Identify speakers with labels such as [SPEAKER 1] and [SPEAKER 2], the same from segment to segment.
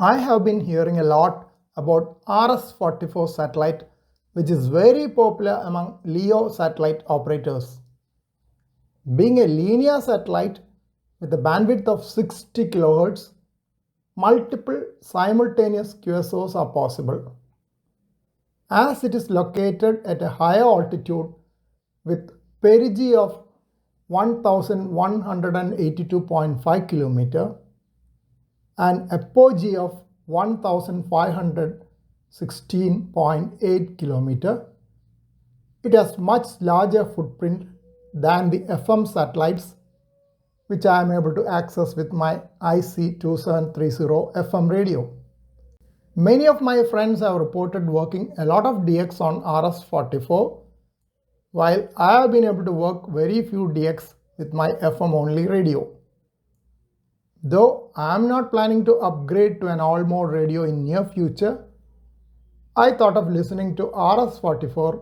[SPEAKER 1] I have been hearing a lot about RS-44 satellite, which is very popular among LEO satellite operators. Being a linear satellite with a bandwidth of 60 kHz, multiple simultaneous QSOs are possible. As it is located at a higher altitude with perigee of 1182.5 km and apogee of 1516.8 km, it has much larger footprint than the FM satellites which I am able to access with my IC2730 FM radio. Many of my friends have reported working a lot of DX on RS-44, while I have been able to work very few DX with my FM only radio. Though I am not planning to upgrade to an all-mode radio in near future, I thought of listening to RS-44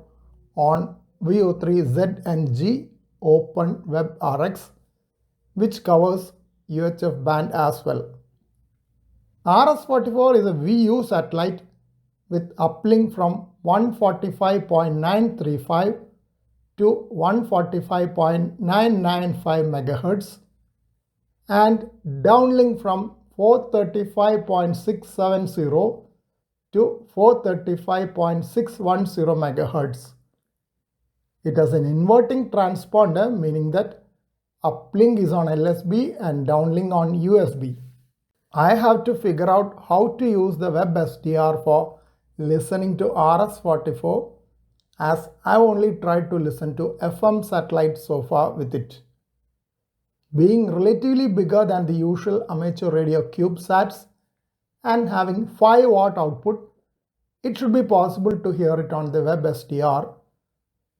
[SPEAKER 1] on VU3ZNG OpenWebRX, which covers UHF band as well. RS-44 is a VU satellite with uplink from 145.935 to 145.995 MHz and downlink from 435.670 to 435.610 MHz. It has an inverting transponder, meaning that uplink is on LSB and downlink on USB. I have to figure out how to use the WebSDR for listening to RS-44, as I've only tried to listen to FM satellites so far with it. Being relatively bigger than the usual amateur radio CubeSats and having 5 watt output, it should be possible to hear it on the WebSDR,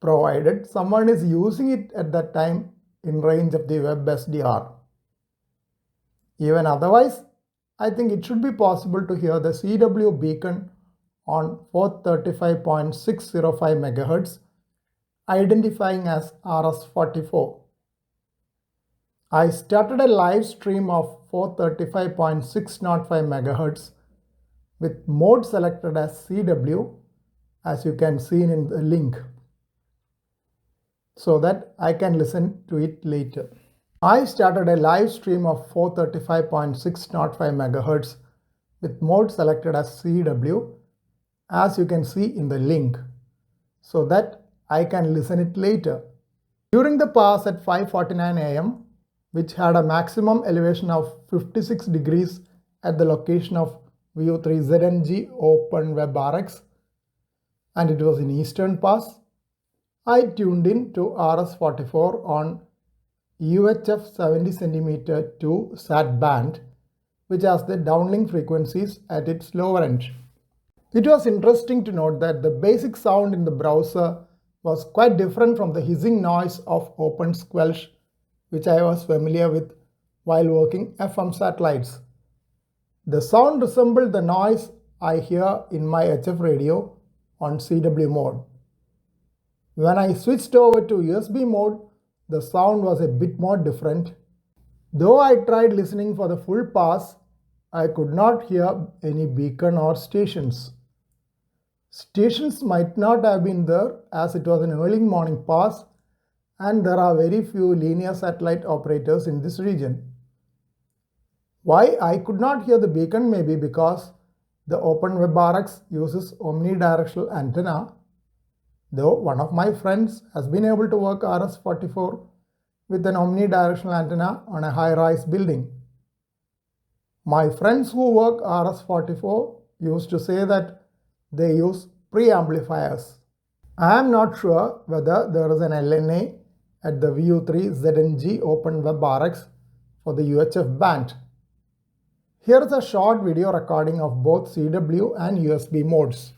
[SPEAKER 1] provided someone is using it at that time in range of the WebSDR. Even otherwise, I think it should be possible to hear the CW beacon on 435.605 MHz, identifying as RS-44. I started a live stream of 435.605 MHz with mode selected as CW, as you can see in the link, so that I can listen to it later. I started a live stream of 435.605 MHz with mode selected as CW, as you can see in the link, so that I can listen it later. During the pass at 5:49 AM, which had a maximum elevation of 56 degrees at the location of VU3ZNG OpenWebRX, and it was in Eastern Pass, I tuned in to RS-44 on UHF 70 cm 2 SAT band, which has the downlink frequencies at its lower end. It was interesting to note that the basic sound in the browser was quite different from the hissing noise of OpenSquelch, which I was familiar with while working FM satellites. The sound resembled the noise I hear in my HF radio on CW mode. When I switched over to USB mode, the sound was a bit more different. Though I tried listening for the full pass, I could not hear any beacon or stations. Stations might not have been there, as it was an early morning pass and there are very few linear satellite operators in this region. Why I could not hear the beacon may be because the OpenWebRX uses omnidirectional antenna, though one of my friends has been able to work RS-44 with an omnidirectional antenna on a high-rise building. My friends who work RS-44 used to say that they use preamplifiers. I am not sure whether there is an LNA at the VU3ZNG OpenWebRX for the UHF band. Here is a short video recording of both CW and USB modes.